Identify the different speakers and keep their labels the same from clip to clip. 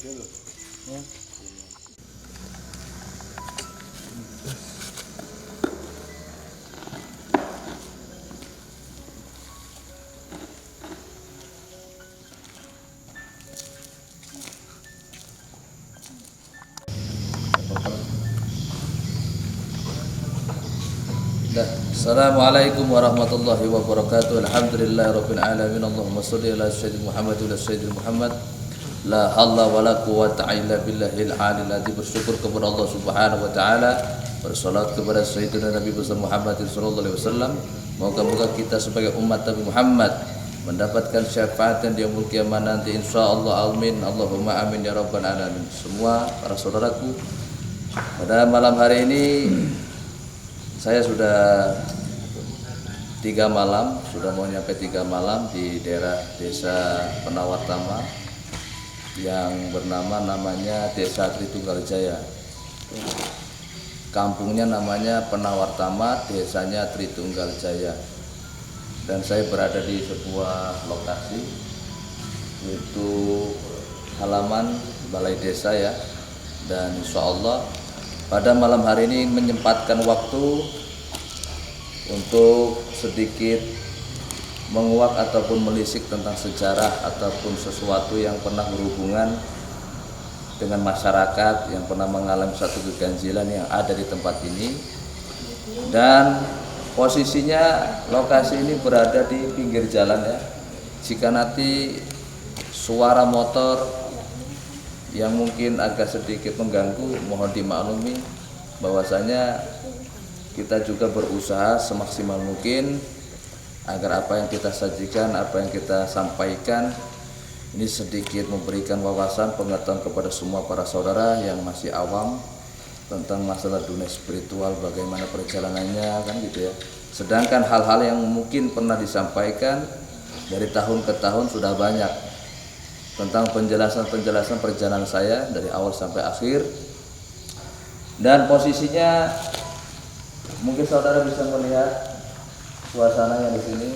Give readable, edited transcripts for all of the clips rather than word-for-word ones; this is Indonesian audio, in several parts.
Speaker 1: Assalamualaikum warahmatullahi wabarakatuh. Alhamdulillahirabbil alamin. Allahumma shalli ala sayyidina Muhammad wa ala sayyidina Muhammad. La haula wala quwwata illa billahil aliyil azim. Bersyukur kepada Allah Subhanahu wa taala, bersalat kepada sayyidina Nabi besar Muhammad sallallahu alaihi wasallam. Moga-moga kita sebagai umat Nabi Muhammad mendapatkan syafaat di yaumul qiyamah nanti insyaallah. Amin. Allahumma amin ya rabbal alamin. Semua para saudaraku, pada malam hari ini saya sudah 3 malam, sudah mau nyampe 3 malam di daerah desa Penawartama yang namanya Desa Tritunggaljaya. Kampungnya namanya Penawartama, desanya Tritunggaljaya. Dan saya berada di sebuah lokasi, yaitu halaman balai desa ya. Dan insya Allah pada malam hari ini menyempatkan waktu untuk sedikit menguak ataupun melisik tentang sejarah ataupun sesuatu yang pernah berhubungan dengan masyarakat yang pernah mengalami satu keganjilan yang ada di tempat ini. Dan posisinya lokasi ini berada di pinggir jalan ya. Jika nanti suara motor yang mungkin agak sedikit mengganggu, mohon dimaklumi bahwasanya kita juga berusaha semaksimal mungkin agar apa yang kita sajikan, apa yang kita sampaikan ini sedikit memberikan wawasan pengetahuan kepada semua para saudara yang masih awam tentang masalah dunia spiritual, bagaimana perjalanannya kan gitu ya. Sedangkan hal-hal yang mungkin pernah disampaikan dari tahun ke tahun sudah banyak tentang penjelasan perjalanan saya dari awal sampai akhir. Dan posisinya mungkin saudara bisa melihat suasananya di sini.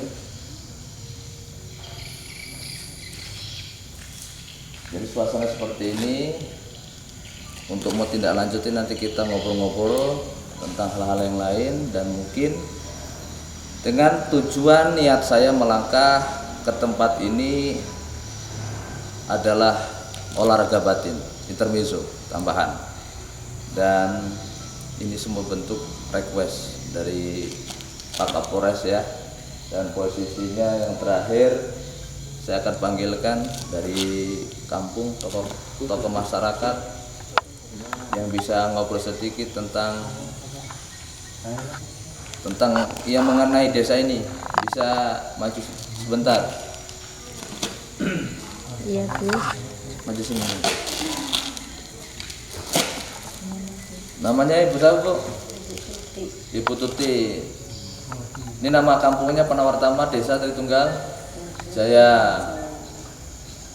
Speaker 1: Jadi suasana seperti ini. Untuk mau tindak lanjutin nanti kita ngobrol-ngobrol tentang hal-hal yang lain, dan mungkin dengan tujuan niat saya melangkah ke tempat ini adalah olahraga batin, intermezzo, tambahan. Dan ini semua bentuk request dari Pak Kapolres ya. Dan posisinya yang terakhir saya akan panggilkan dari kampung, tokoh masyarakat yang bisa ngobrol sedikit tentang yang mengenai desa ini. Bisa maju sebentar?
Speaker 2: Iya, Gus.
Speaker 1: Maju sini. Namanya Ibu tahu, Bu? Ibu Tuti. Ini nama kampungnya Penawartama, Desa Tritunggaljaya.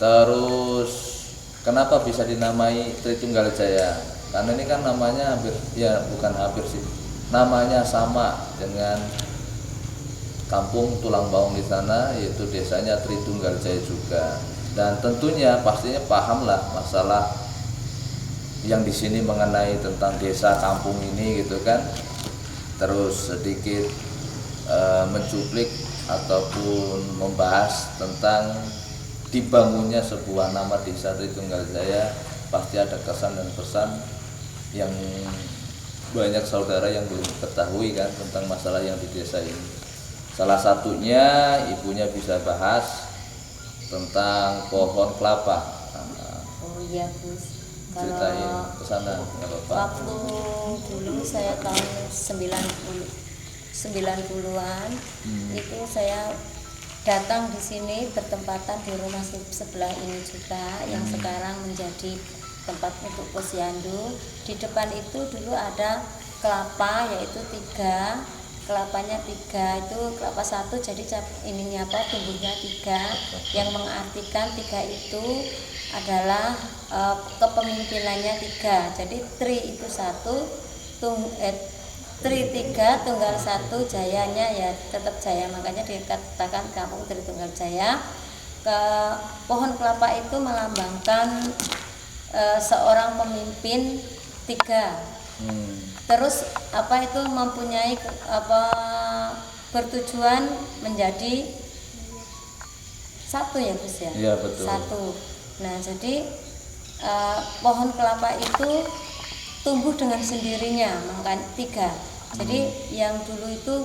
Speaker 1: Terus kenapa bisa dinamai Tritunggaljaya? Karena ini kan namanya hampir, ya bukan hampir sih, namanya sama dengan kampung tulang bawang di sana, yaitu desanya Tritunggaljaya juga. Dan tentunya pastinya pahamlah masalah yang di sini mengenai tentang desa kampung ini gitu kan. Terus sedikit mencuplik ataupun membahas tentang dibangunnya sebuah nama desa Tritunggaljaya. Pasti ada kesan dan pesan yang banyak saudara yang belum ketahui kan tentang masalah yang di desa ini. Salah satunya ibunya bisa bahas tentang pohon kelapa.
Speaker 2: Oh iya, Gus.
Speaker 1: Ceritain ke sana enggak apa-apa.
Speaker 2: Waktu dulu saya tahun 90-an itu saya datang di sini bertempatan di rumah sebelah ini juga yang sekarang menjadi tempat untuk posyandu. Di depan itu dulu ada kelapa, yaitu 3, kelapanya 3, itu kelapa 1 jadi ininya apa, tumbuhnya 3, yang mengartikan 3 itu adalah kepemimpinannya 3. Jadi Tri itu 1, Tri 3, Tunggal 1, Jayanya ya tetap Jaya, makanya dikatakan kampung Tritunggaljaya. Pohon kelapa itu melambangkan seorang pemimpin 3. Terus apa itu mempunyai bertujuan menjadi 1 ya Gus ya?
Speaker 1: Iya, betul.
Speaker 2: 1. Nah jadi pohon kelapa itu tumbuh dengan sendirinya, makanya 3. Jadi yang dulu itu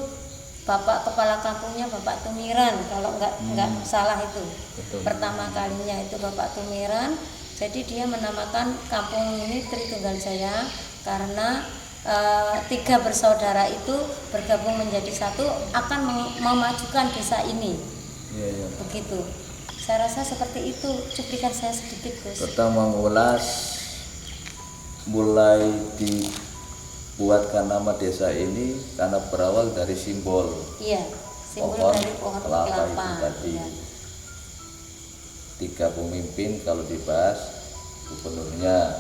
Speaker 2: Bapak kepala kampungnya Bapak Tumiran, kalau nggak salah itu.
Speaker 1: Betul.
Speaker 2: Pertama kalinya itu Bapak Tumiran. Jadi dia menamakan kampung ini Tritunggal Jaya karena 3 bersaudara itu bergabung menjadi 1 akan memajukan desa ini.
Speaker 1: Iya.
Speaker 2: Begitu. Saya rasa seperti itu cuplikan saya sedikit Gus.
Speaker 1: Kita mengulas mulai dibuatkan nama desa ini karena berawal dari simbol.
Speaker 2: Iya, simbol
Speaker 1: Pohon
Speaker 2: dari pohon
Speaker 1: kelapa
Speaker 2: kelapa.
Speaker 1: itu tadi.
Speaker 2: Iya.
Speaker 1: 3 pemimpin kalau dibahas, gubernurnya,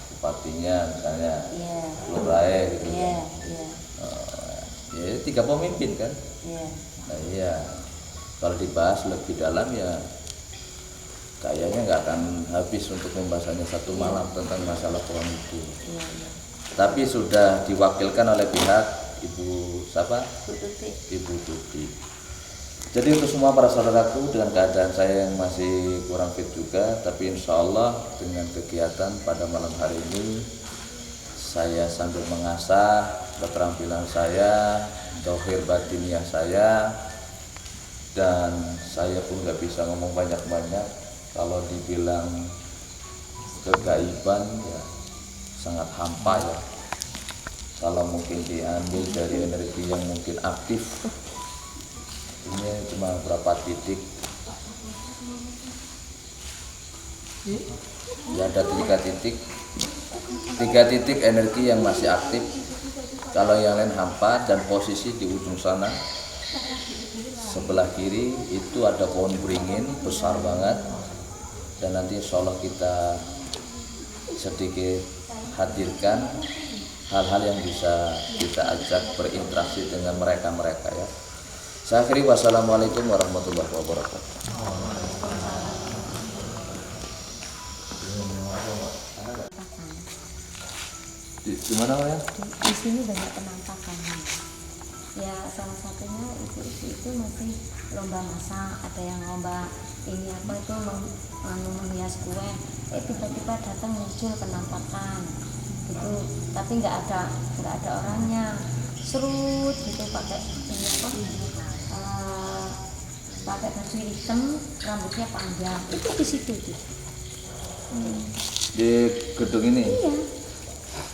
Speaker 1: bupatinya misalnya,
Speaker 2: Iya.
Speaker 1: lurahnya gitu.
Speaker 2: Iya,
Speaker 1: kan.
Speaker 2: iya.
Speaker 1: Ya 3 pemimpin kan.
Speaker 2: Iya.
Speaker 1: Nah iya, kalau dibahas lebih dalam ya kayaknya nggak akan habis untuk membahasnya satu malam tentang masalah pohon itu.
Speaker 2: Iya, iya.
Speaker 1: Tapi sudah diwakilkan oleh pihak Ibu siapa?
Speaker 2: Bu Tuti.
Speaker 1: Ibu Tuti. Jadi untuk semua para saudaraku, dengan keadaan saya yang masih kurang fit juga, tapi insya Allah dengan kegiatan pada malam hari ini saya sambil mengasah keterampilan saya, dohir batiniah saya, dan saya pun nggak bisa ngomong banyak-banyak. Kalau dibilang kegaiban ya sangat hampa ya. Kalau mungkin diambil dari energi yang mungkin aktif, ini cuma berapa titik. Ya ada 3 titik. 3 titik energi yang masih aktif. Kalau yang lain hampa, dan posisi di ujung sana sebelah kiri itu ada pohon beringin besar banget, dan nanti insya Allah kita sedikit hadirkan hal-hal yang bisa kita ajak berinteraksi dengan mereka ya. Saya akhiri, wassalamualaikum warahmatullahi wabarakatuh. Di mana ya?
Speaker 2: Di sini banyak penampakan. Ya salah satunya ibu-ibu itu masih lomba masak, ada yang lomba ini apa itu menghias kue. Tiba-tiba datang muncul penampakan gitu, tapi nggak ada orangnya. Serut gitu pakai ini apa? Pakai baju hitam, rambutnya panjang. Itu di situ tuh.
Speaker 1: Di gedung ini?
Speaker 2: Iya,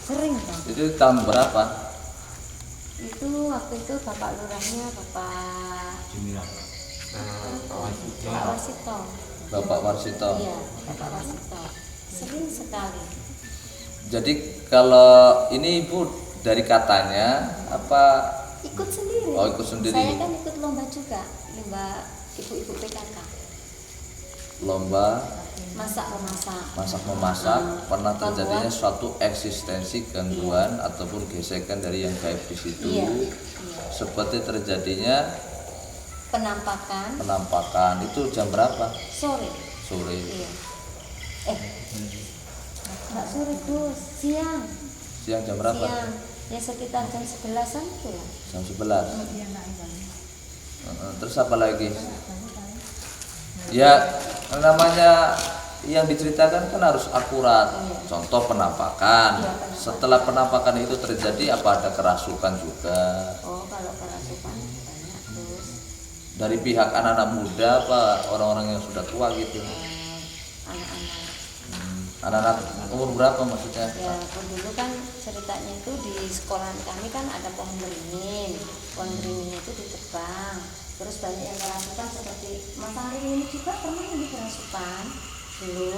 Speaker 2: sering kan.
Speaker 1: Itu tahun berapa?
Speaker 2: Itu waktu itu Bapak Lurahnya Bapak Warsito.
Speaker 1: Bapak Warsito.
Speaker 2: Iya, Bapak Warsito. Sering sekali.
Speaker 1: Jadi kalau ini Ibu dari katanya apa?
Speaker 2: Ikut sendiri.
Speaker 1: Oh, ikut sendiri.
Speaker 2: Saya kan ikut lomba juga, lomba ibu-ibu PKK.
Speaker 1: Lomba
Speaker 2: Masak
Speaker 1: masak-memasak, pernah terjadinya suatu eksistensi gangguan ataupun gesekan dari yang gaib di situ.
Speaker 2: Iya.
Speaker 1: Seperti terjadinya
Speaker 2: penampakan
Speaker 1: itu jam berapa?
Speaker 2: sore.
Speaker 1: Sore.
Speaker 2: Iya. Enggak sore Gus, siang.
Speaker 1: Siang jam berapa?
Speaker 2: Siang. Ya sekitar jam 11-an itu lah.
Speaker 1: Jam 11. Terus apa lagi? Ya namanya yang diceritakan kan harus akurat. Contoh penampakan. Setelah penampakan itu terjadi, apa ada kerasukan juga?
Speaker 2: Oh, kalau kerasukan banyak terus
Speaker 1: Dari pihak anak-anak muda apa orang-orang yang sudah tua gitu?
Speaker 2: anak-anak.
Speaker 1: Anak-anak umur berapa maksudnya?
Speaker 2: Ya, dulu kan ceritanya itu di sekolahan kami kan ada pohon beringin. Pohon beringinnya itu ditebang. Terus banyak yang kerasukan seperti Mas Ari ini juga pernah ini kerasukan dulu.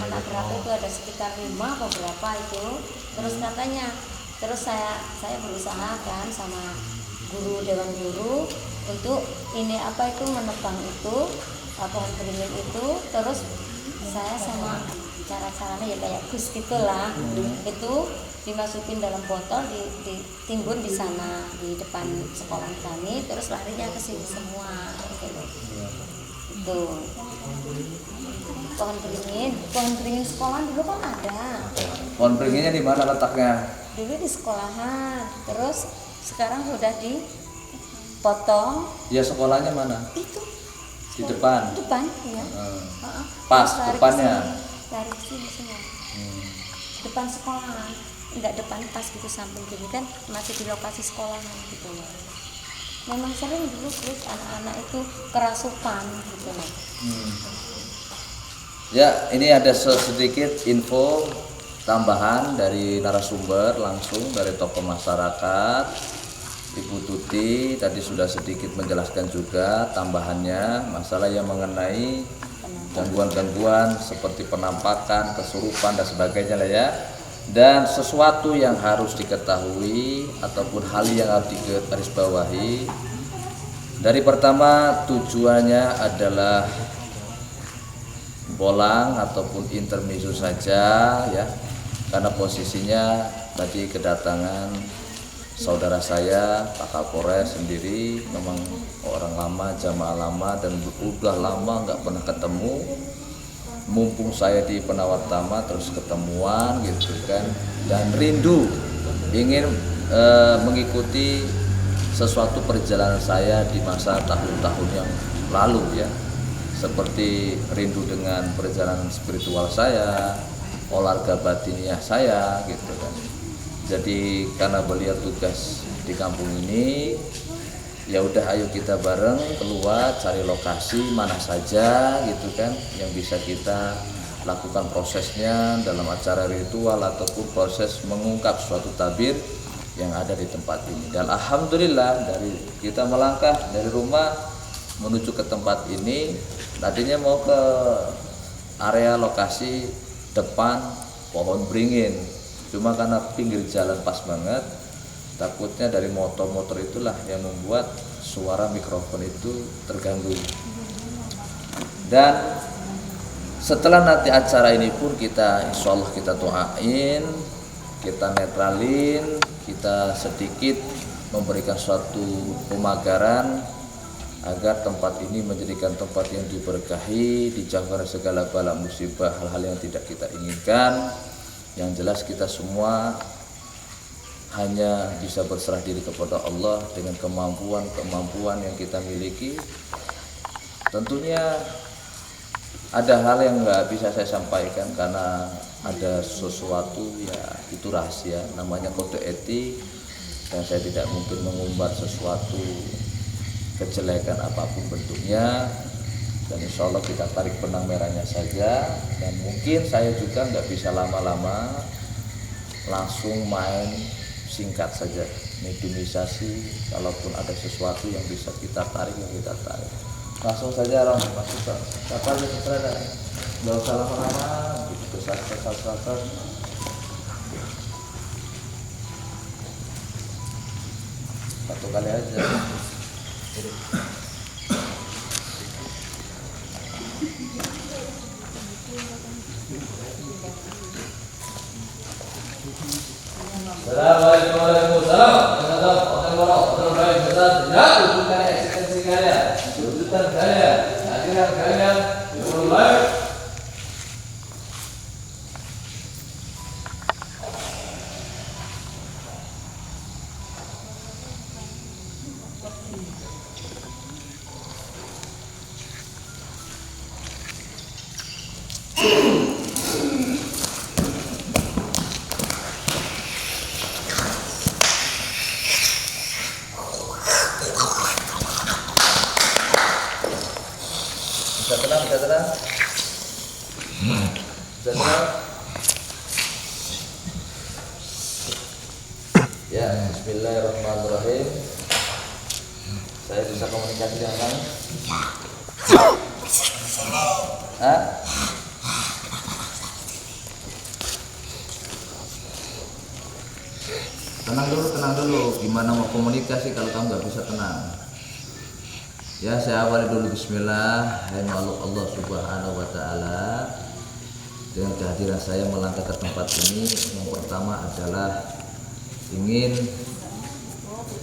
Speaker 2: Anak berapa itu ada sekitar 5 atau berapa itu. Terus katanya, terus saya berusaha kan sama guru dewan guru untuk ini apa itu menebang itu pohon beringin itu. Terus saya sama cara-caranya ya kayak Gus gitulah, itu dimasukin dalam botol, ditimbun di sana di depan sekolah kami, terus larinya ke sini semua gitu. Itu Pohon beringin sekolah dulu kan ada.
Speaker 1: Pohon beringinnya di mana letaknya?
Speaker 2: Dulu di sekolahan, terus sekarang sudah dipotong.
Speaker 1: Ya sekolahnya mana?
Speaker 2: Itu
Speaker 1: Di depan.
Speaker 2: depan ya.
Speaker 1: Pas
Speaker 2: Terus lari
Speaker 1: depannya.
Speaker 2: lari ke sini semua. Depan sekolah, enggak depan pas gitu samping gini kan masih di lokasi sekolahan gitu loh. Memang sering dulu terus anak-anak itu kerasukan gitu loh.
Speaker 1: Ya, ini ada sedikit info tambahan dari narasumber langsung dari tokoh masyarakat. Ibu Tuti tadi sudah sedikit menjelaskan juga tambahannya masalah yang mengenai gangguan-gangguan seperti penampakan, kesurupan dan sebagainya lah ya. Dan sesuatu yang harus diketahui ataupun hal yang harus digarisbawahi. Dari pertama tujuannya adalah bolang ataupun intermezzo saja ya. Karena posisinya tadi kedatangan saudara saya Pak Kapolres sendiri memang orang lama, jamaah lama dan udah lama nggak pernah ketemu. Mumpung saya di Penawar Tama terus ketemuan gitu kan, dan rindu ingin mengikuti sesuatu perjalanan saya di masa tahun-tahun yang lalu ya, seperti rindu dengan perjalanan spiritual saya, olahraga batiniah saya gitu kan. Jadi karena beliau tugas di kampung ini, ya udah ayo kita bareng keluar cari lokasi mana saja gitu kan yang bisa kita lakukan prosesnya dalam acara ritual ataupun proses mengungkap suatu tabir yang ada di tempat ini. Dan alhamdulillah dari kita melangkah dari rumah menuju ke tempat ini, tadinya mau ke area lokasi depan pohon beringin, cuma karena pinggir jalan pas banget, takutnya dari motor-motor itulah yang membuat suara mikrofon itu terganggu. Dan setelah nanti acara ini pun kita insya Allah kita doain, kita netralin, kita sedikit memberikan suatu pemagaran agar tempat ini menjadikan tempat yang diberkahi, dijauhkan segala bala musibah, hal-hal yang tidak kita inginkan. Yang jelas kita semua hanya bisa berserah diri kepada Allah dengan kemampuan yang kita miliki. Tentunya ada hal yang nggak bisa saya sampaikan karena ada sesuatu ya itu rahasia, namanya kode etik, dan saya tidak mungkin mengumbar sesuatu kejelekan apapun bentuknya. Dan insya Allah kita tarik benang merahnya saja, dan mungkin saya juga nggak bisa lama-lama, langsung main singkat saja mediumisasi. Kalaupun ada sesuatu yang bisa kita tarik, yang kita tarik langsung saja, Rom, langsung kapan saja, nggak usah lama-lama gitu, sasar satu kali aja. Assalamualaikum warahmatullahi wabarakatuh. Ya, wujudkan eksistensi kalian, wujudkan kalian, hadiran kalian, dimulai. Bisa tenang, bisa tenang. Bisa tenang. Ya, bismillahirrahmanirrahim. Saya bisa komunikasi dengan kamu? Hah? Tenang dulu. Gimana mau komunikasi kalau kamu nggak bisa tenang? Ya, saya awali dulu. Bismillah. Hai makhluk Allah subhanahu wa ta'ala, dengan kehadiran saya melangkah ke tempat ini, yang pertama adalah ingin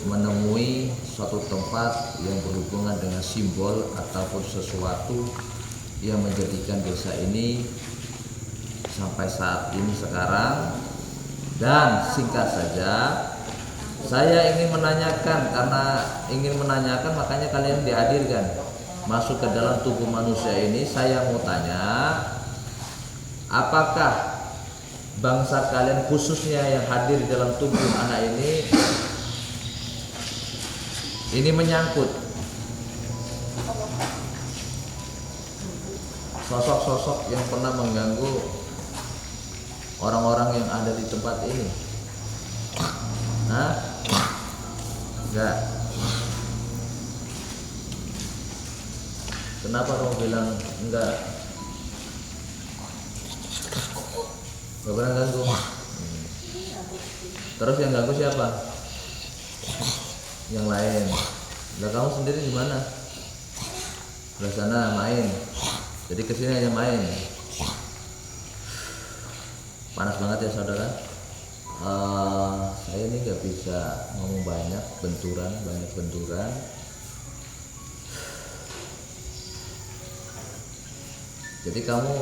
Speaker 1: menemui suatu tempat yang berhubungan dengan simbol ataupun sesuatu yang menjadikan desa ini sampai saat ini sekarang. Dan singkat saja, saya ingin menanyakan, karena ingin menanyakan makanya kalian dihadirkan masuk ke dalam tubuh manusia ini. Saya mau tanya, apakah bangsa kalian khususnya yang hadir di dalam tubuh anak ini menyangkut sosok-sosok yang pernah mengganggu orang-orang yang ada di tempat ini? Hah? Enggak. Kenapa kamu bilang enggak? Enggak pernah ganggu. Terus yang ganggu siapa? Yang lain. Lah kamu sendiri di mana? Di sana main. Jadi kesini hanya main. Panas banget ya saudara. Saya ini nggak bisa ngomong banyak benturan. Jadi kamu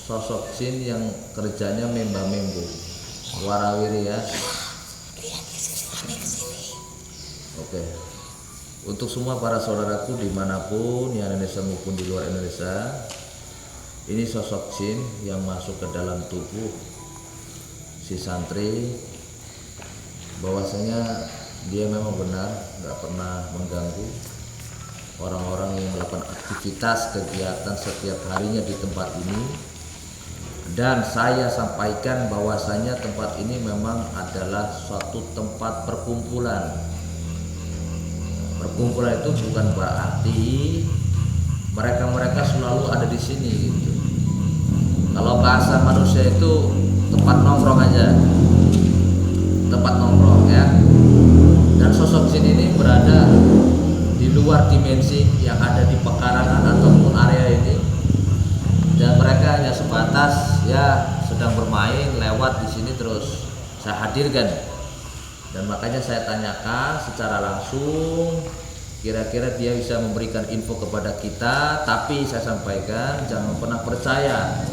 Speaker 1: sosok jin yang kerjanya memba-membu, warawiri ya. Oke. Untuk semua para saudaraku dimanapun, yang Indonesia maupun di luar Indonesia, ini sosok jin yang masuk ke dalam tubuh si santri. Bahwasanya dia memang benar nggak pernah mengganggu orang-orang yang melakukan aktivitas kegiatan setiap harinya di tempat ini. Dan saya sampaikan bahwasanya tempat ini memang adalah suatu tempat perkumpulan. Perkumpulan itu bukan berarti mereka selalu ada di sini gitu. Kalau bahasa manusia itu tempat nongkrong aja, tempat nongkrong ya. Dan sosok jin ini berada di luar dimensi yang ada di pekarangan ataupun area ini, dan mereka hanya sebatas ya sedang bermain lewat di sini, terus saya hadirkan. Dan makanya saya tanyakan secara langsung, kira-kira dia bisa memberikan info kepada kita. Tapi saya sampaikan, jangan pernah percaya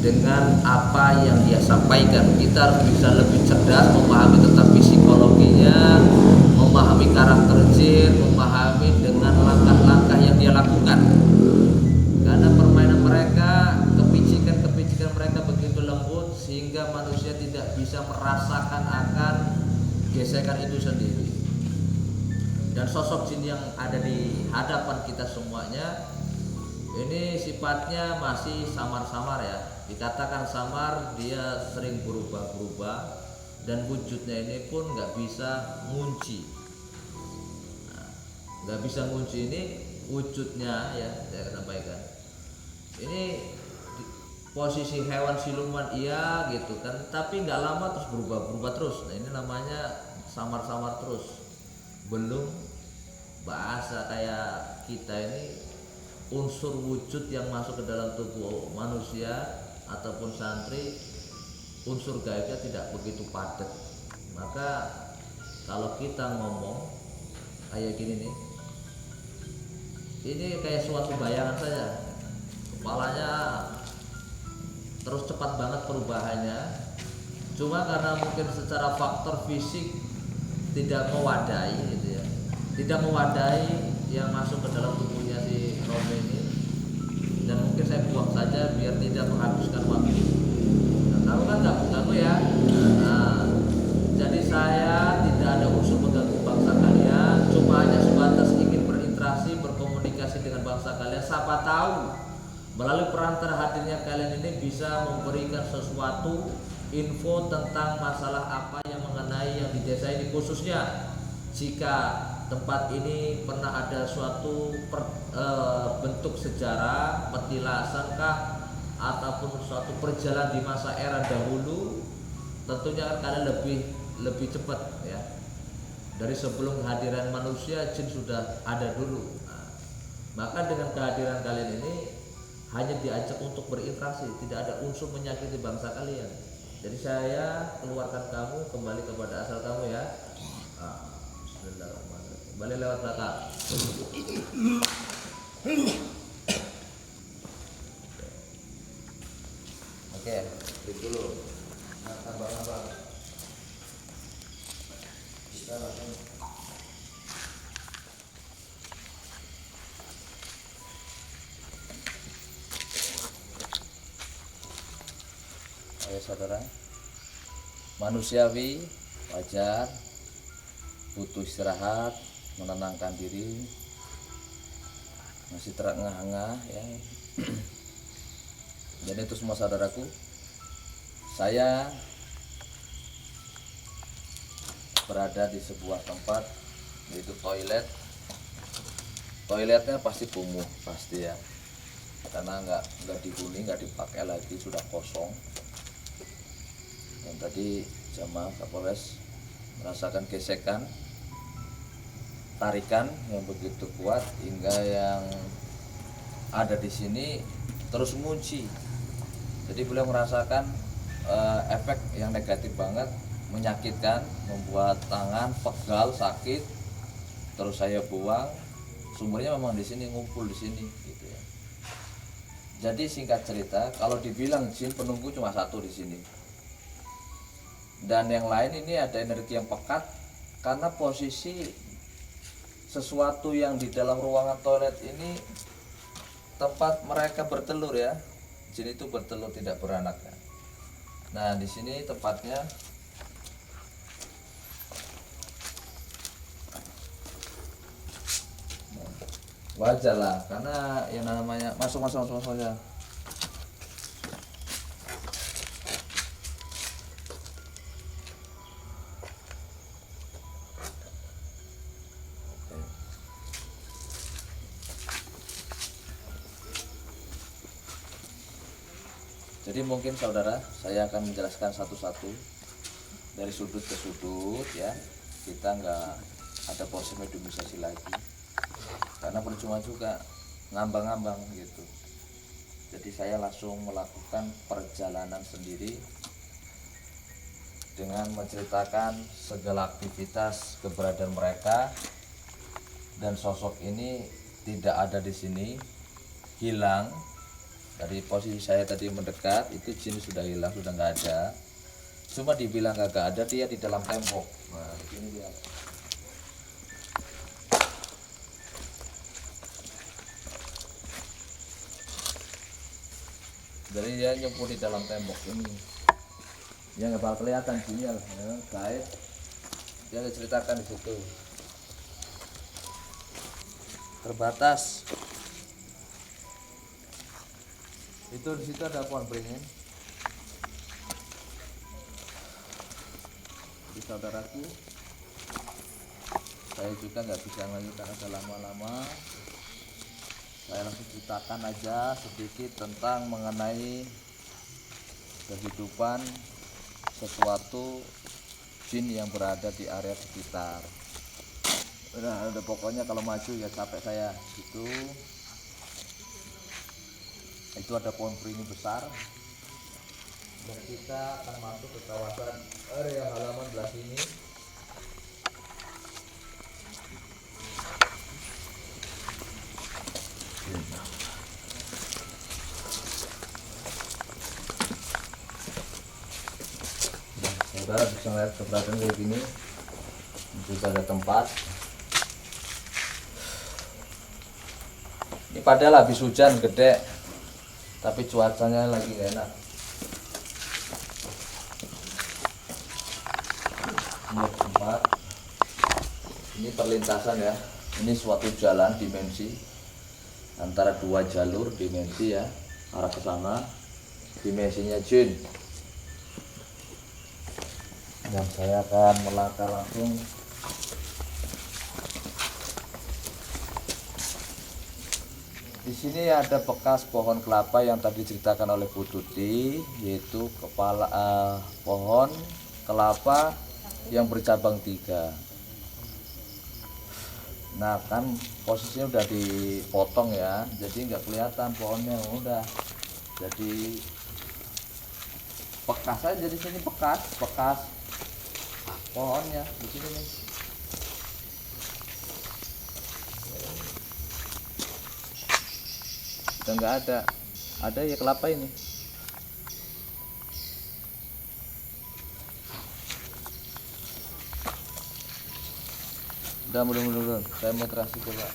Speaker 1: dengan apa yang dia sampaikan. Kita harus bisa lebih cerdas, memahami tentang psikologinya, memahami karakter jin, memahami dengan langkah-langkah yang dia lakukan. Karena permainan mereka, kepicikan mereka begitu lembut sehingga manusia tidak bisa merasakan akan gesekan itu sendiri. Dan sosok jin yang ada di hadapan kita semuanya ini sifatnya masih samar-samar ya. Dikatakan samar, dia sering berubah-ubah, dan wujudnya ini pun nggak bisa ngunci. Nggak bisa ngunci ini wujudnya ya, saya sampaikan. Ini posisi hewan siluman iya gitu kan, tapi nggak lama terus berubah terus. Nah ini namanya samar-samar terus. Belum bahasa kayak kita ini, unsur wujud yang masuk ke dalam tubuh manusia ataupun santri, unsur gaibnya tidak begitu padat. Maka kalau kita ngomong kayak gini nih, ini kayak suatu bayangan saja, kepalanya terus cepat banget perubahannya. Cuma karena mungkin secara faktor fisik tidak mewadahi gitu ya, tidak mewadahi yang masuk ke dalam tubuhnya si Romi ini, dan mungkin saya buang saja biar tidak menghabiskan waktu. Nah, kamu kan nggak mengganggu ya. Jadi saya tidak ada unsur mengganggu bangsa kalian, cuma hanya sebatas ingin berinteraksi, berkomunikasi dengan bangsa kalian. Siapa tahu melalui perantara hadirnya kalian ini bisa memberikan sesuatu info tentang masalah apa yang mengenai yang di desa ini, khususnya jika tempat ini pernah ada suatu bentuk sejarah, petilasan kah, ataupun suatu perjalanan di masa era dahulu. Tentunya kan kalian lebih cepat ya, dari sebelum kehadiran manusia, jin sudah ada dulu. Maka dengan kehadiran kalian ini hanya diajak untuk berinteraksi, tidak ada unsur menyakiti bangsa kalian. Jadi saya keluarkan kamu kembali kepada asal kamu ya. Bismillahirrahmanirrahim. Balik lewat belakang. Oke, break dulu. Nah, tambah-tambah. Kita langsung. Ayo saudara, manusiawi, wajar, butuh istirahat, menenangkan diri, masih terengah-engah ya. Jadi itu semua saudaraku, saya berada di sebuah tempat yaitu toilet. Toiletnya pasti kumuh, pasti ya, karena nggak dihuni, nggak dipakai lagi, sudah kosong. Dan tadi jamaah Kapolres merasakan gesekan, tarikan yang begitu kuat hingga yang ada di sini terus mengunci. Jadi beliau merasakan efek yang negatif banget, menyakitkan, membuat tangan pegal, sakit. Terus saya buang, sumbernya memang di sini, ngumpul di sini gitu ya. Jadi singkat cerita, kalau dibilang jin penunggu cuma satu di sini. Dan yang lain ini ada energi yang pekat karena posisi sesuatu yang di dalam ruangan toilet ini tempat mereka bertelur ya. Jin itu bertelur, tidak beranak ya. Nah, di sini tempatnya wajar lah, karena yang namanya masuk aja. Jadi mungkin saudara, saya akan menjelaskan satu-satu dari sudut ke sudut ya. Kita nggak ada proses mediumisasi lagi, karena percuma juga ngambang-ngambang gitu. Jadi saya langsung melakukan perjalanan sendiri dengan menceritakan segala aktivitas keberadaan mereka, dan sosok ini tidak ada di sini, hilang. Dari posisi saya tadi mendekat itu jin sudah hilang, sudah nggak ada. Cuma dibilang nggak ada, dia di dalam tembok. Nah ini dia. Jadi dia nyempur di dalam tembok ini. Ya nggak bakal kelihatan jinnya lah, ya, guys. Dia ceritakan di situ. Terbatas. Itu di situ ada pohon beringin. Di saudaraku, saya juga nggak bisa melanjutkan ada lama-lama. Saya langsung ceritakan aja sedikit tentang mengenai kehidupan sesuatu jin yang berada di area sekitar. Nah, udah pokoknya kalau maju ya capek saya gitu. Itu ada pohon beringin besar, dan kita akan masuk ke kawasan area halaman belah sini. Nah, saudara bisa melihat keberadaan kayak gini. Juga ada tempat. Ini padahal habis hujan gede, tapi cuacanya lagi gak enak. Ini tempat, ini perlintasan ya. Ini suatu jalan dimensi antara dua jalur dimensi ya, arah ke sana. Dimensinya jin. Dan saya akan melangkah langsung. Di sini ada bekas pohon kelapa yang tadi diceritakan oleh Bu Tuti, yaitu kepala pohon kelapa yang bercabang 3. Nah kan posisinya udah dipotong ya, jadi nggak kelihatan pohonnya, udah jadi bekas aja di sini, bekas pohonnya di sini nih. Udah nggak ada ya kelapa ini. Udah mudah-mudahan. Saya mau terasi coba.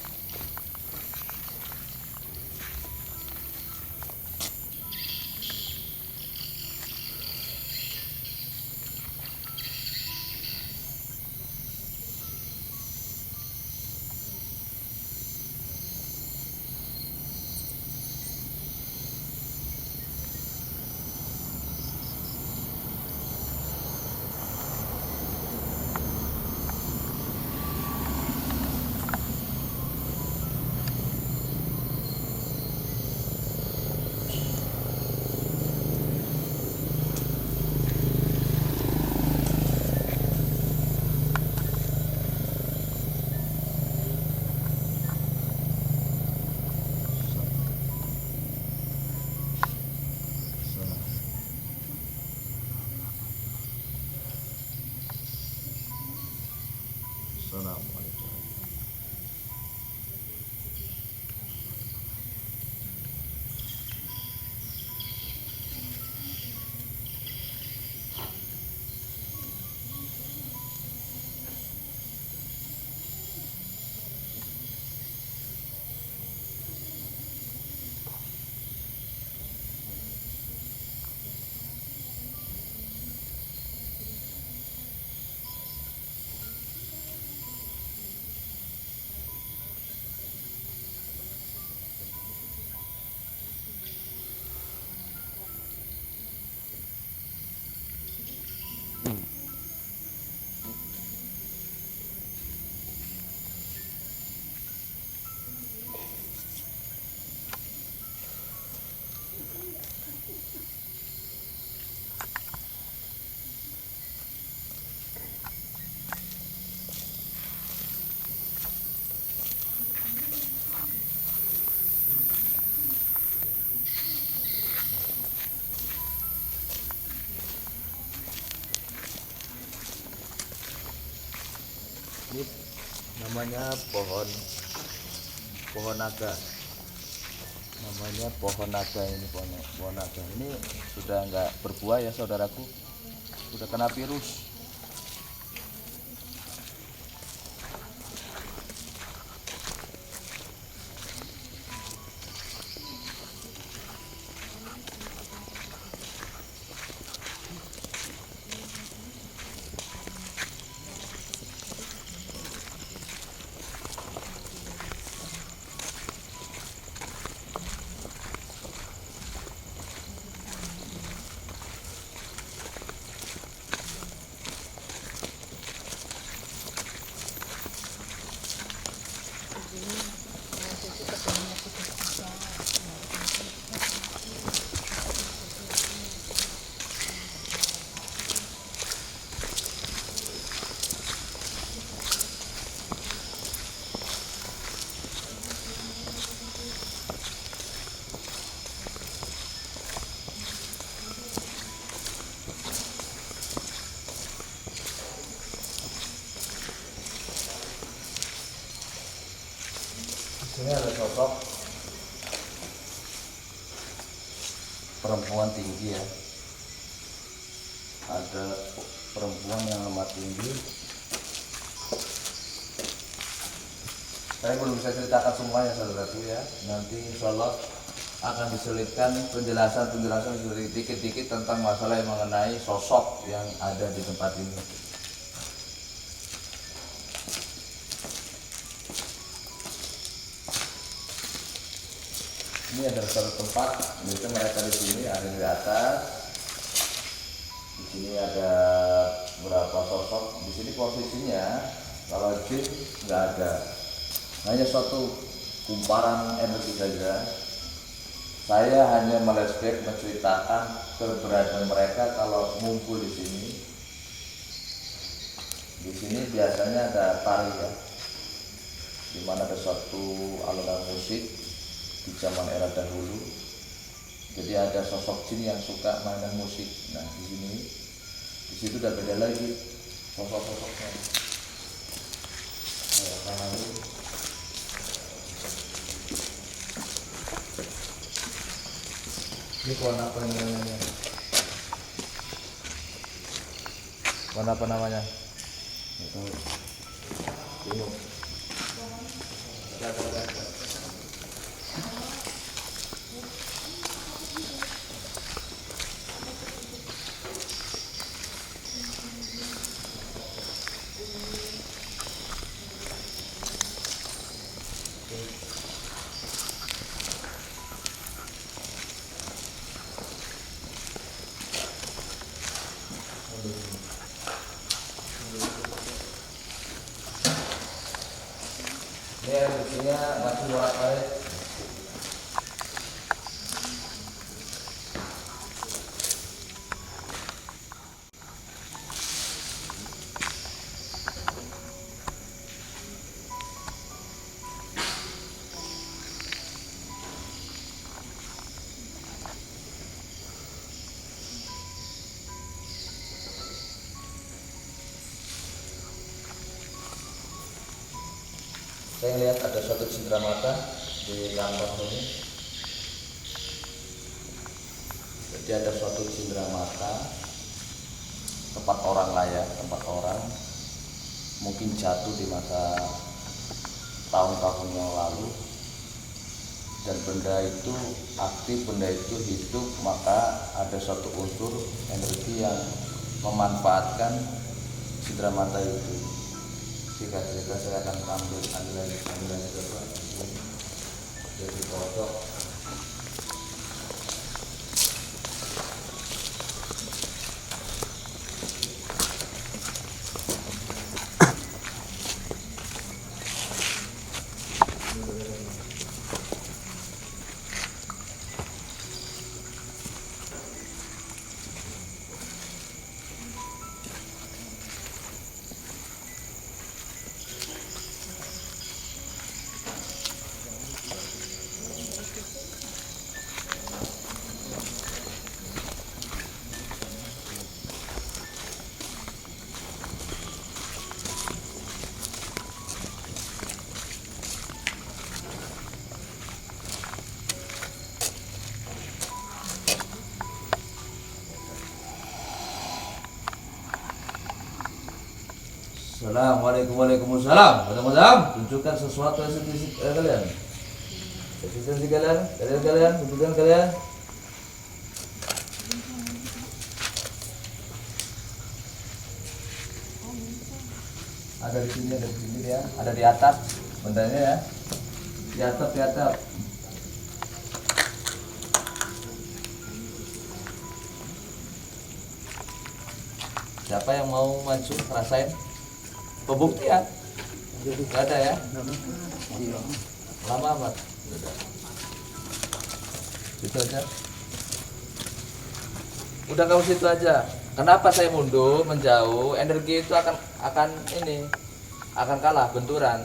Speaker 1: Assalamualaikum. Ini namanya pohon naga. Namanya pohon naga ini, pohon naga. Ini sudah nggak berbuah ya saudaraku. Sudah kena virus. Ini ada sosok perempuan tinggi ya. Ada perempuan yang lemah tinggi. Saya belum bisa ceritakan semuanya saudaraku ya. Nanti insya Allah akan diselipkan penjelasan dikit-dikit tentang masalah yang mengenai sosok yang ada di tempat ini. Ini adalah satu tempat, biasanya mereka di sini ada di atas. Di sini ada beberapa sosok. Di sini posisinya kalau jin nggak ada, hanya suatu kumparan energi saja. Saya hanya melesbek menceritakan keberadaan mereka kalau ngumpul di sini. Di sini biasanya ada tari ya, di mana ada suatu alunan musik di zaman era dahulu. Jadi ada sosok jin yang suka mainan musik. Nah di situ udah beda lagi sosok-sosoknya. Ini pohon apa namanya? Pohon apa namanya? Nggak tahu. Bingung. Ini air bersihnya masih bolak balik. Saya lihat ada satu cindera mata di kantong ini. Jadi ada suatu cindera mata tempat orang lah ya, tempat orang mungkin jatuh di masa tahun-tahun yang lalu, dan benda itu aktif, benda itu hidup, maka ada suatu unsur energi yang memanfaatkan cindera mata itu. Singkat cerita, saya akan ambil ambilan itu jadi kodok. Assalamualaikum, waalaikumsalam. Madam, tunjukkan sesuatu esensi kalian. Esensi kalian, tunjukkan kalian. Ada di sini ya. Ada di atap bendanya ya. Di atap. Siapa yang mau maju rasain? Pembuktian nggak ada ya? Lama amat. Itu aja. Udah kamu situ aja. Kenapa saya mundur menjauh? Energi itu akan kalah benturan.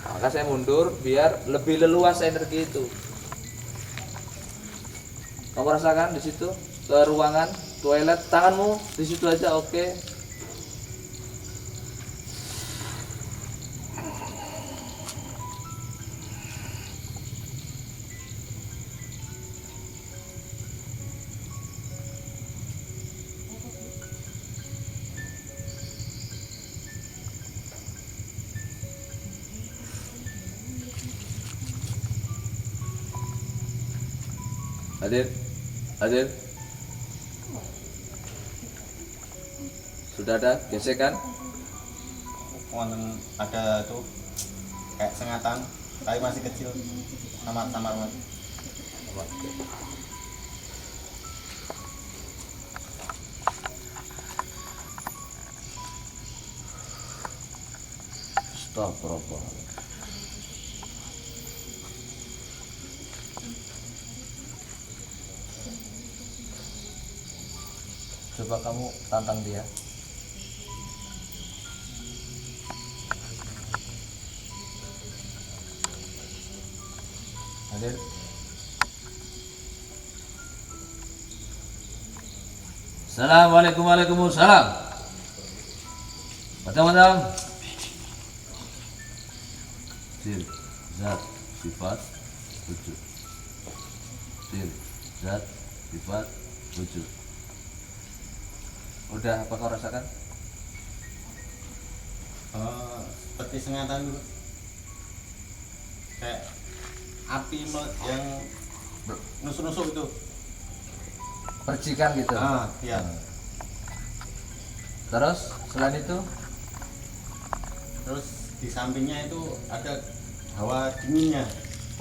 Speaker 1: Maka saya mundur biar lebih leluas energi itu. Kamu rasakan di situ ke ruangan toilet, tanganmu di situ aja, oke. Hadir. Sudah ada gesekan?
Speaker 3: Ada tuh kayak sengatan, tapi masih kecil, samar-samar mas.
Speaker 1: Astagfirullah. Coba kamu tantang dia. Hadir. Assalamualaikum, waalaikumsalam. Madam. Sil, zat, sifat, wujud. Sil, zat, sifat, wujud. Udah apa kau rasakan?
Speaker 3: seperti sengatan gitu. Kayak api yang nusuk-nusuk itu.
Speaker 1: Percikan gitu.
Speaker 3: Iya.
Speaker 1: Terus selain itu
Speaker 3: Terus di sampingnya itu ada hawa dinginnya.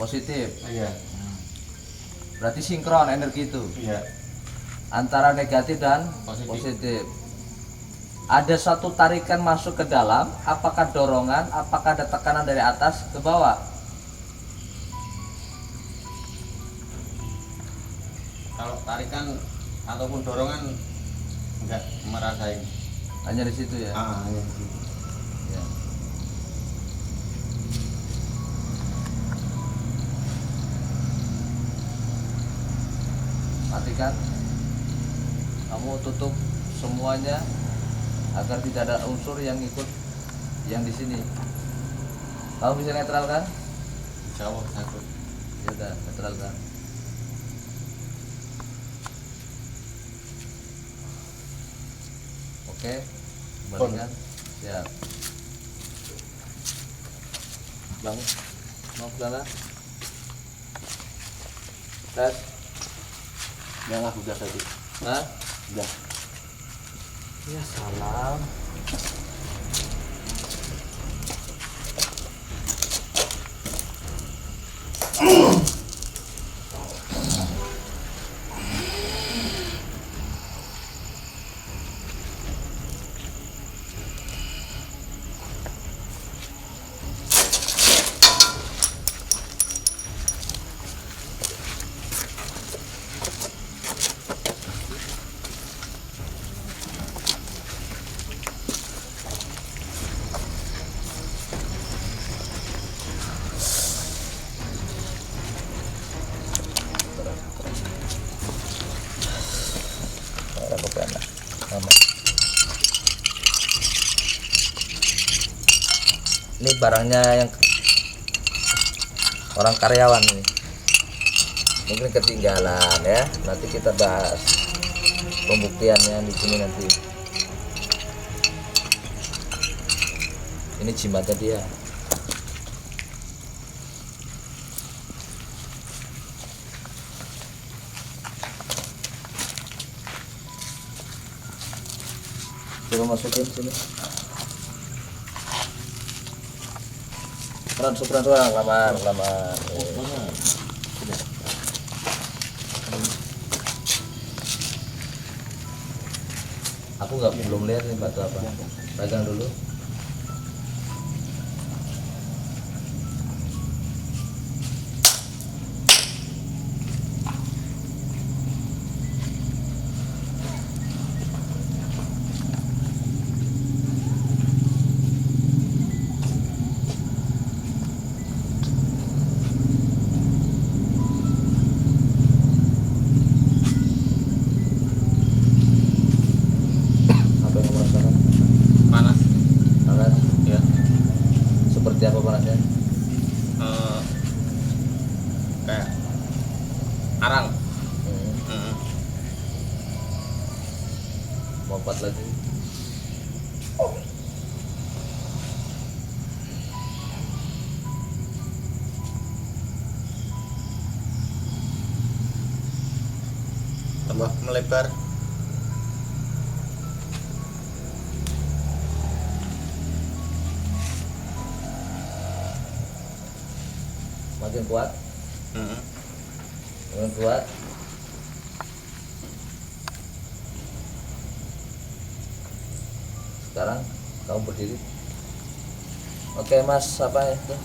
Speaker 1: positif.
Speaker 3: Iya.
Speaker 1: Berarti sinkron energi itu
Speaker 3: Iya.
Speaker 1: antara negatif dan
Speaker 3: Positif.
Speaker 1: positif. Ada satu tarikan masuk ke dalam, apakah dorongan, apakah ada tekanan dari atas ke bawah?
Speaker 3: Kalau tarikan ataupun dorongan enggak merasain.
Speaker 1: Hanya di situ ya.
Speaker 3: Iya.
Speaker 1: Ya. Matikan. Kamu tutup semuanya agar tidak ada unsur yang ikut yang di sini. Kamu bisa netralkan?
Speaker 3: Insya Allah satu.
Speaker 1: Ya udah, netralkan. Oke, kembalikan. Siap. Bang, mau ke sana? Tes.
Speaker 3: Jangan udah tadi.
Speaker 1: Hah?
Speaker 3: Udah.
Speaker 1: Ya salam. Ini barangnya yang orang karyawan ini. Mungkin ketinggalan ya. Nanti kita bahas pembuktiannya di sini nanti. Ini jimatnya dia. Coba masukin sini. Transfer lama. Aku belum lihat nih batu apa. Pegang dulu. Apa yang kamu rasakan?
Speaker 3: Panas.
Speaker 1: Panas?
Speaker 3: Ya.
Speaker 1: Seperti apa panasnya?
Speaker 3: Kayak arang.
Speaker 1: Mau 4 lagi.
Speaker 3: Tambah melebar.
Speaker 1: Makin kuat. Makin kuat. Sekarang kamu berdiri. Oke mas, apa itu?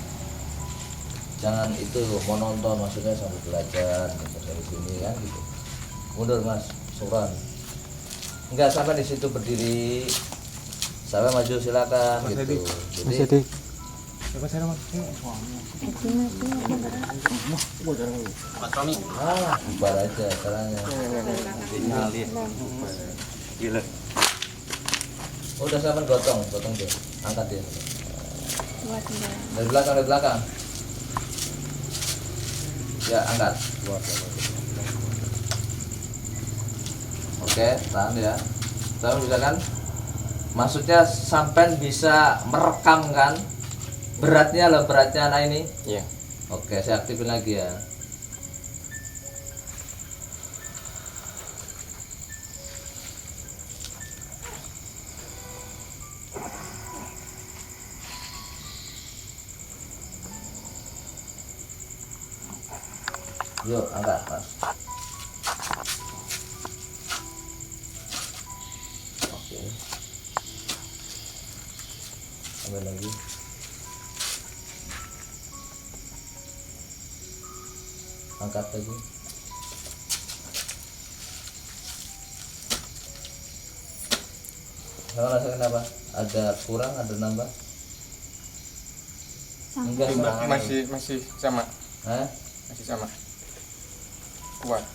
Speaker 1: Jangan itu menonton, maksudnya sambil belajar gitu, dari sini kan gitu. Mundur mas, suran. Enggak, sampai di situ berdiri. Sampai maju silakan
Speaker 3: Mas
Speaker 1: gitu.
Speaker 3: Edi.
Speaker 1: Jadi
Speaker 3: Coba saya Mas. Mas Romi.
Speaker 1: bubar aja caranya.
Speaker 3: Gila.
Speaker 1: Udah sampai gotong dia. Angkat dia. Dari belakang. Ya, angkat. Oke, tahan ya. Tahan bisa kan? Maksudnya sampai bisa merekam kan beratnya anak ini.
Speaker 4: Iya.
Speaker 1: Oke, saya aktifin lagi ya. Yuk, angkat Mas. Oke. Ambil lagi. Angkat lagi. Kamu rasakan apa? Ada kurang, ada nambah? Enggak,
Speaker 4: Masih sama.
Speaker 1: Hah?
Speaker 4: Masih sama. Kuat.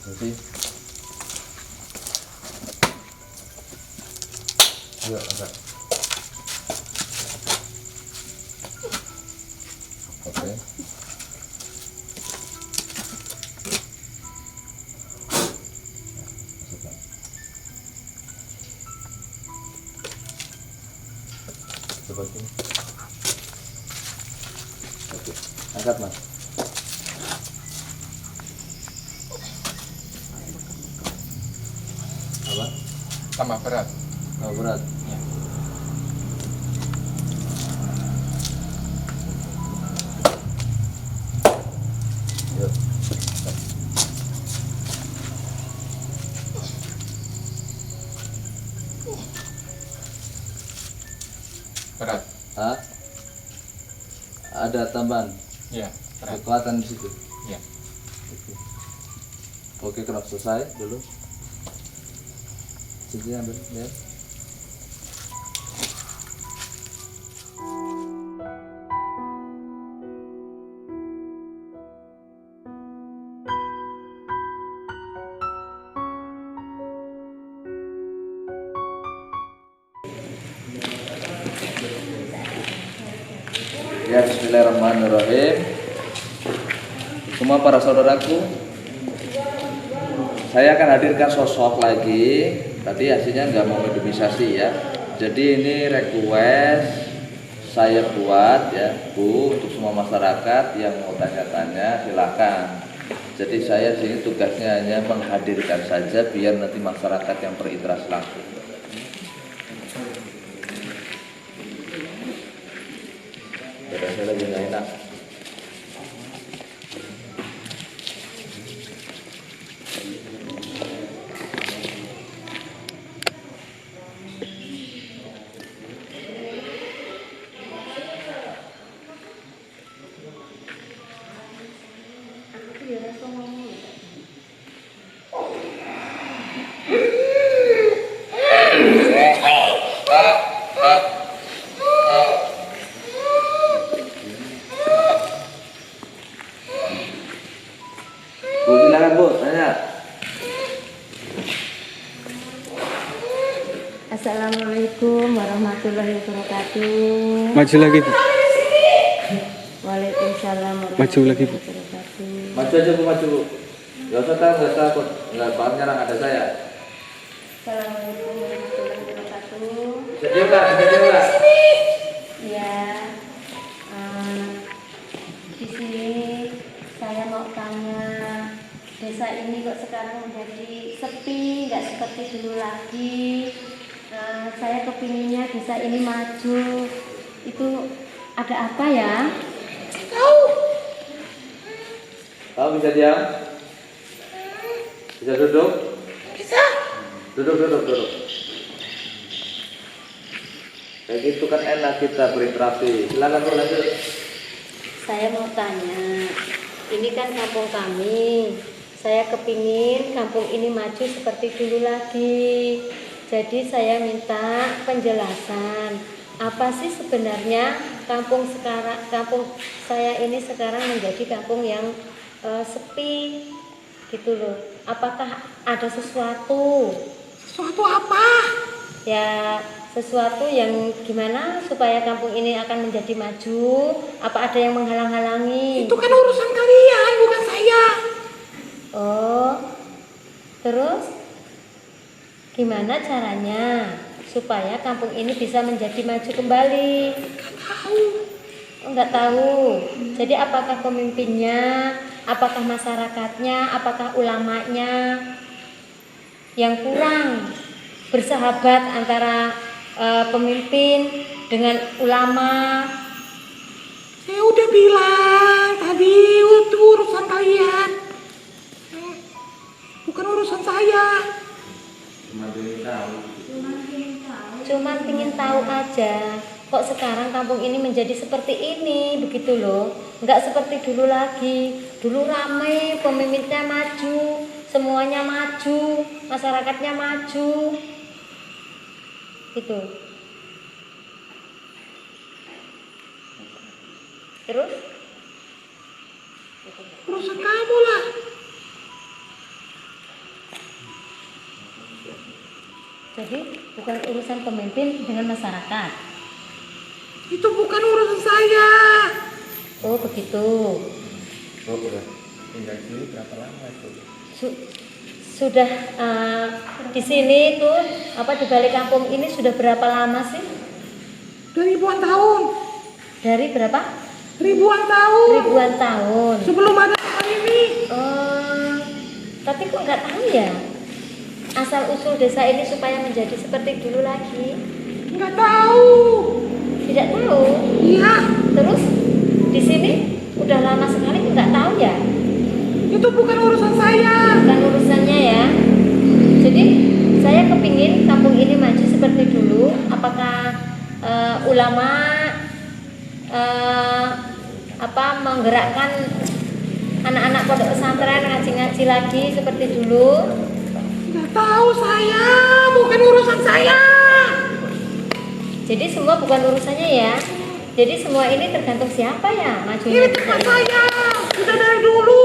Speaker 1: Jadi yuk angkat. Oke. Masukkan. Coba sini. Oke. Angkat Mas. Apa?
Speaker 4: Tambah berat.
Speaker 1: Oh, berat.
Speaker 4: Iya.
Speaker 1: Yuk.
Speaker 4: Berat.
Speaker 1: Ah, ada tambahan
Speaker 4: Iya, berat.
Speaker 1: kekuatan di situ.
Speaker 4: Iya.
Speaker 1: Oke, kenapa selesai dulu? Sini ambil, lihat. Ya, bismillahirrahmanirrahim. Semua para saudaraku, saya akan hadirkan sosok lagi. Tadi hasilnya nggak mau minimalisasi ya. Jadi ini request saya buat ya Bu, untuk semua masyarakat yang mau tanya-tanya silakan. Jadi saya sini tugasnya hanya menghadirkan saja biar nanti masyarakat yang berinteraksi langsung. Saya lagi nggak enak. Bu, silakan Bu, tanya.
Speaker 2: Assalamualaikum warahmatullahi wabarakatuh.
Speaker 4: Maju lagi, Bu.
Speaker 2: Waalaikumsalam
Speaker 4: Maju lagi, Bu.
Speaker 2: wabarakatuh.
Speaker 1: Maju aja Bu, maju Bu. Gak usah tahu, nggak takut, nggak bakal nyerang ada saya.
Speaker 2: Assalamualaikum warahmatullahi wabarakatuh.
Speaker 1: Bisa diam nggak? Bisa diam nggak?
Speaker 2: Ya, di sini saya mau tanya, desa ini kok sekarang menjadi sepi, nggak seperti dulu lagi. Saya kepinginnya desa ini maju. Itu ada apa ya?
Speaker 1: Kamu bisa diam? Bisa duduk? Bisa. Duduk. Kayak gitu kan enak kita berinteraksi. Silakan Bu, lanjut.
Speaker 2: Saya mau tanya, ini kan kampung kami. Saya kepingin kampung ini maju seperti dulu lagi. Jadi saya minta penjelasan, apa sih sebenarnya kampung saya ini sekarang menjadi kampung yang sepi gitu loh. Apakah ada sesuatu?
Speaker 5: Suatu apa?
Speaker 2: Ya, sesuatu yang gimana supaya kampung ini akan menjadi maju? Apa ada yang menghalang-halangi?
Speaker 5: Itu kan urusan kalian, bukan saya.
Speaker 2: Oh, terus gimana caranya supaya kampung ini bisa menjadi maju kembali?
Speaker 5: Gak tahu.
Speaker 2: Enggak tahu. Jadi apakah pemimpinnya, apakah masyarakatnya, apakah ulamanya yang kurang bersahabat antara pemimpin dengan ulama?
Speaker 5: Saya udah bilang tadi itu urusan kalian. Bukan urusan saya.
Speaker 2: Cuman pingin tahu aja. Kok sekarang kampung ini menjadi seperti ini, begitu loh. Enggak seperti dulu lagi. Dulu ramai, pemimpinnya maju, semuanya maju, masyarakatnya maju. Gitu. Terus?
Speaker 5: Urusan kamu lah.
Speaker 2: Jadi bukan urusan pemimpin dengan masyarakat.
Speaker 5: Itu bukan urusan saya.
Speaker 2: Oh begitu.
Speaker 4: Oh, udah. Tinggal sini berapa lama itu?
Speaker 2: Sudah di sini tuh di balik kampung ini sudah berapa lama sih?
Speaker 5: Udah ribuan tahun.
Speaker 2: Dari berapa?
Speaker 5: Ribuan tahun.
Speaker 2: Ribuan tahun.
Speaker 5: Sebelum ada tempat ini.
Speaker 2: Tapi kok nggak tahu ya asal usul desa ini supaya menjadi seperti dulu lagi?
Speaker 5: Nggak tahu.
Speaker 2: Tidak tahu.
Speaker 5: Iya.
Speaker 2: Terus di sini udah lama sekali kok nggak tahu ya?
Speaker 5: Itu bukan urusan saya.
Speaker 2: Bukan urusannya ya. Jadi saya kepingin kampung ini maju seperti dulu. Apakah ulama menggerakkan anak-anak pondok pesantren ngaji-ngaji lagi seperti dulu?
Speaker 5: Nggak tahu saya. Bukan urusan saya.
Speaker 2: Jadi semua bukan urusannya ya. Jadi semua ini tergantung siapa ya majunya.
Speaker 5: Ini tempat saya. Sudah dari dulu.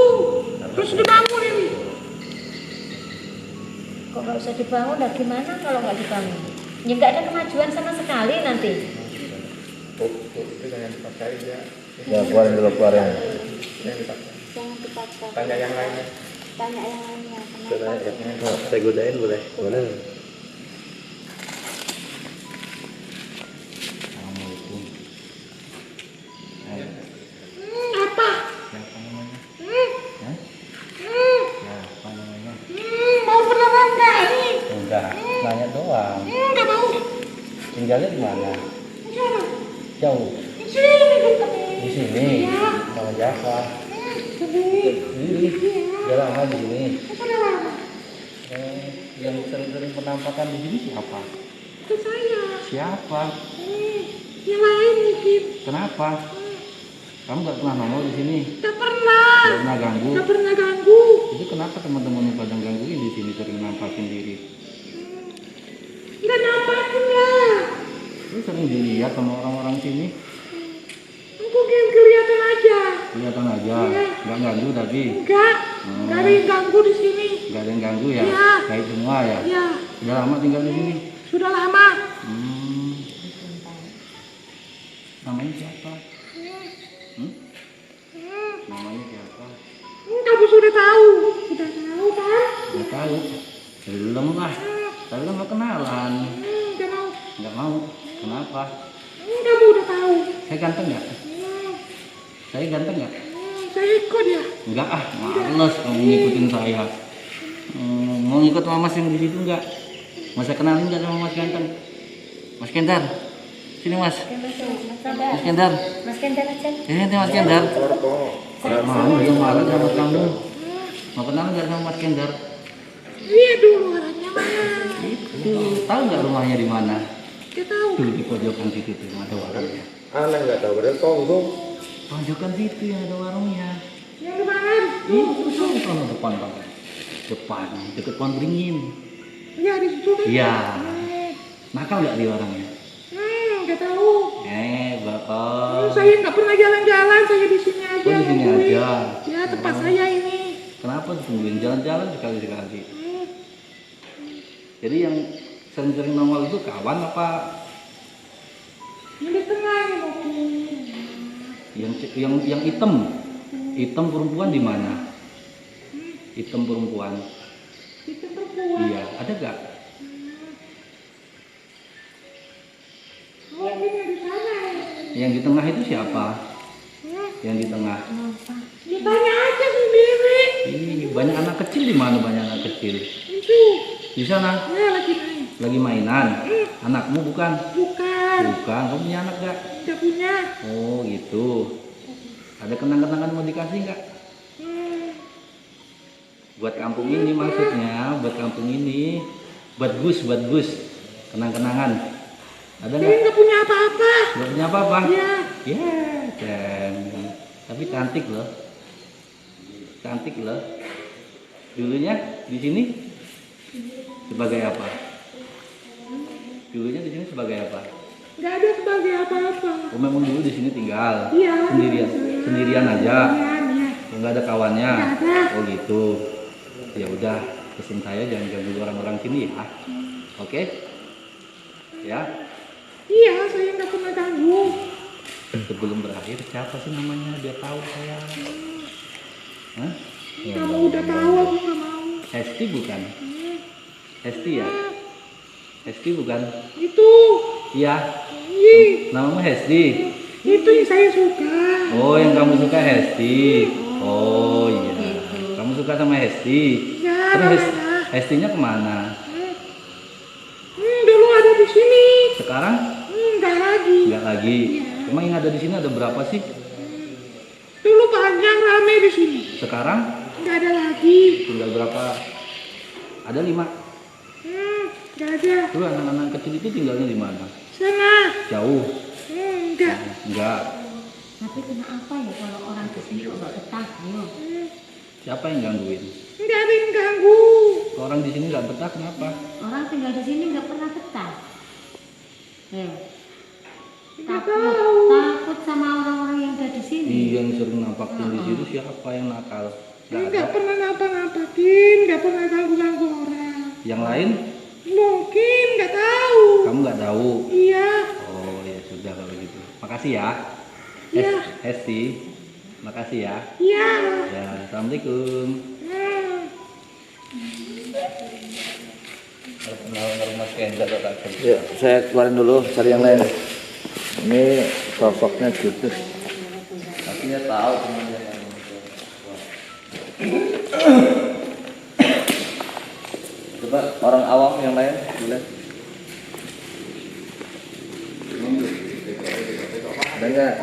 Speaker 5: Terus dibangun ini.
Speaker 2: Kok nggak usah dibangun? Nah gimana kalau nggak dibangun? Ya nggak ada kemajuan sama sekali nanti.
Speaker 4: Itu jangan dipakai ya.
Speaker 1: Ya, keluarin dulu, keluarin.
Speaker 4: Jangan dipakai.
Speaker 2: Jangan dipaksa.
Speaker 4: Tanya yang lainnya.
Speaker 2: Tanya yang lainnya. Kenapa?
Speaker 1: Saya godain boleh? Boleh.
Speaker 5: Apa?
Speaker 1: Siapa namanya? Hah? Siapa namanya?
Speaker 5: Mau beneran nggak ini?
Speaker 1: Enggak, nanya doang.
Speaker 5: Nggak mau.
Speaker 1: Tinggalnya di mana?
Speaker 5: Jangan.
Speaker 1: Jauh.
Speaker 5: Di sini dekat.
Speaker 1: Di sini. Sama Java.
Speaker 5: Sedih.
Speaker 1: Sini. Udah lama di sini.
Speaker 5: Sudah lama.
Speaker 1: Yang sering-sering penampakan di sini siapa?
Speaker 5: Itu saya.
Speaker 1: Siapa?
Speaker 5: Yang lain mungkin.
Speaker 1: Kenapa? Kamu nggak pernah nongol di sini?
Speaker 5: Nggak pernah.
Speaker 1: Nggak pernah ganggu?
Speaker 5: Nggak pernah ganggu.
Speaker 1: Itu kenapa teman-teman yang pada gangguin di sini sering nampakin diri?
Speaker 5: Nggak nampakin lah.
Speaker 1: Lu sering dilihat sama orang-orang sini?
Speaker 5: Mungkin kelihatan aja.
Speaker 1: Kelihatan aja.
Speaker 5: Iya.
Speaker 1: Nggak ganggu tapi?
Speaker 5: Enggak. Nggak ada yang ganggu di sini.
Speaker 1: Nggak ada yang ganggu ya?
Speaker 5: Iya.
Speaker 1: Baik semua ya?
Speaker 5: Ya.
Speaker 1: Udah lama tinggal di sini?
Speaker 5: Sudah lama.
Speaker 1: Namanya siapa? Namanya siapa?
Speaker 5: Kamu sudah tahu. Sudah tahu kan?
Speaker 1: Nggak tahu. Belum lah. Tapi kan nggak kenalan.
Speaker 5: Nggak mau.
Speaker 1: Nggak mau. Kenapa?
Speaker 5: Kamu udah tahu.
Speaker 1: Saya ganteng nggak? Saya ganteng nggak?
Speaker 5: Saya ikut ya.
Speaker 1: Enggak ah, males kamu ngikutin saya. Mau ngikut sama Mas yang di situ enggak? Mas saya kenalin enggak sama Mas ganteng? Mas Kendar. Sini Mas. Mas Kendar.
Speaker 2: Mas Kendar aja.
Speaker 1: Sini Mas Kendar. Mau dia marah sama kamu. Mau kenal enggak sama Mas Kendar?
Speaker 5: Iya dulu orangnya mana?
Speaker 1: Itu tahu enggak rumahnya di mana?
Speaker 5: Kita tahu.
Speaker 1: Tuh di pojokan situ tuh ada warungnya.
Speaker 4: Aneh nggak tahu. Berarti tonggung.
Speaker 1: Pojokan situ yang ada warungnya.
Speaker 5: Yang kemana?
Speaker 1: Itu sana depan banget. Depan, deket pohon beringin.
Speaker 5: Iya di situ kan?
Speaker 1: Iya. Nakal nggak di orangnya?
Speaker 5: Nggak tahu.
Speaker 1: Bapak.
Speaker 5: Saya nggak pernah jalan-jalan. Saya di sini aja.
Speaker 1: Oh, di sini
Speaker 5: nungguin.
Speaker 1: aja.
Speaker 5: Ya tempat saya ini.
Speaker 1: Kenapa ditungguin jalan-jalan sekali-sekali? Jadi yang sering-sering nongol itu kawan apa?
Speaker 5: Yang di tengah ini mungkin.
Speaker 1: Yang hitam. Hitam perempuan di mana? Hitam perempuan.
Speaker 5: Itu perempuan.
Speaker 1: Iya, ada gak?
Speaker 5: Oh ini yang di sana ya.
Speaker 1: Yang di tengah itu siapa?
Speaker 6: Yang di tengah.
Speaker 5: Ditanya aja sendiri.
Speaker 6: Ih, banyak anak kecil di mana banyak anak kecil?
Speaker 5: Itu.
Speaker 6: Di sana
Speaker 5: Ya lagi main.
Speaker 6: lagi mainan. Anakmu bukan?
Speaker 5: Bukan.
Speaker 6: Bukan. Kamu punya anak gak?
Speaker 5: Udah punya.
Speaker 6: Oh gitu. Ada kenang-kenangan mau dikasih nggak? Buat kampung ini maksudnya, buat kampung ini, buat Gus, kenang-kenangan. Ada
Speaker 5: Saya
Speaker 6: nggak?
Speaker 5: nggak punya apa-apa.
Speaker 6: Nggak punya apa-apa?
Speaker 5: Ya.
Speaker 6: Ya, dan tapi cantik loh, cantik loh. Dulunya di sini sebagai apa? Dulunya di sini sebagai apa?
Speaker 5: Nggak ada sebagai apa-apa.
Speaker 6: Oh, memang dulu di sini tinggal
Speaker 5: Iya.
Speaker 6: sendirian aja.
Speaker 5: Ya.
Speaker 6: Nggak ada kawannya.
Speaker 5: Nggak ada.
Speaker 6: Oh gitu. Ya udah, pesan saya jangan ganggu orang-orang sini ya. Oke? Ya.
Speaker 5: Iya, saya nggak pernah ganggu.
Speaker 6: Sebelum berakhir siapa sih namanya? Biar tahu saya. Hah?
Speaker 5: Kamu udah tahu, aku nggak mau.
Speaker 6: Hesti bukan? Hesti ya? Hesti bukan?
Speaker 5: Itu.
Speaker 6: Iya.
Speaker 5: Ih,
Speaker 6: Namamu Hesti.
Speaker 5: itu yang saya suka.
Speaker 6: Oh, yang kamu suka Hesti. Oh iya. Kamu suka sama Hesti.
Speaker 5: Ya,
Speaker 6: Terus
Speaker 5: namanya.
Speaker 6: Hestinya kemana?
Speaker 5: Dulu ada di sini.
Speaker 6: Sekarang
Speaker 5: Nggak lagi.
Speaker 6: nggak lagi. Emang yang ada di sini ada berapa sih?
Speaker 5: Dulu panjang rame di sini.
Speaker 6: Sekarang
Speaker 5: Nggak ada lagi.
Speaker 6: tinggal berapa? Ada 5.
Speaker 5: Nggak ada.
Speaker 6: Terus anak-anak kecil itu tinggalnya di mana?
Speaker 5: Sana.
Speaker 6: Jauh?
Speaker 5: Enggak.
Speaker 6: Enggak.
Speaker 2: Tapi kenapa ya kalau orang di sini kok nggak betah? Ayo.
Speaker 6: Siapa yang gangguin?
Speaker 5: Nggak ada yang ganggu.
Speaker 6: Kalau orang di sini nggak betah kenapa?
Speaker 2: Orang tinggal di sini nggak pernah betah.
Speaker 5: Nggak
Speaker 2: Takut,
Speaker 5: tahu.
Speaker 2: takut sama orang-orang yang ada di sini.
Speaker 6: Iya, yang sering nampakin di situ siapa yang nakal? Nggak ada.
Speaker 5: Nggak pernah napa-napakin. Nggak pernah ganggu-ganggu orang.
Speaker 6: Yang lain?
Speaker 5: Mungkin nggak tahu.
Speaker 6: Kamu nggak tahu?
Speaker 5: Iya.
Speaker 6: Oh ya sudah kalau gitu. Makasih ya.
Speaker 5: Iya.
Speaker 6: Hesti. Makasih ya.
Speaker 5: Iya.
Speaker 6: Ya, assalamualaikum.
Speaker 1: Ya, saya keluarin dulu, cari yang lain. Ini sosoknya judes. Artinya tahu temannya yang coba orang awam yang lain boleh. Ada nggak?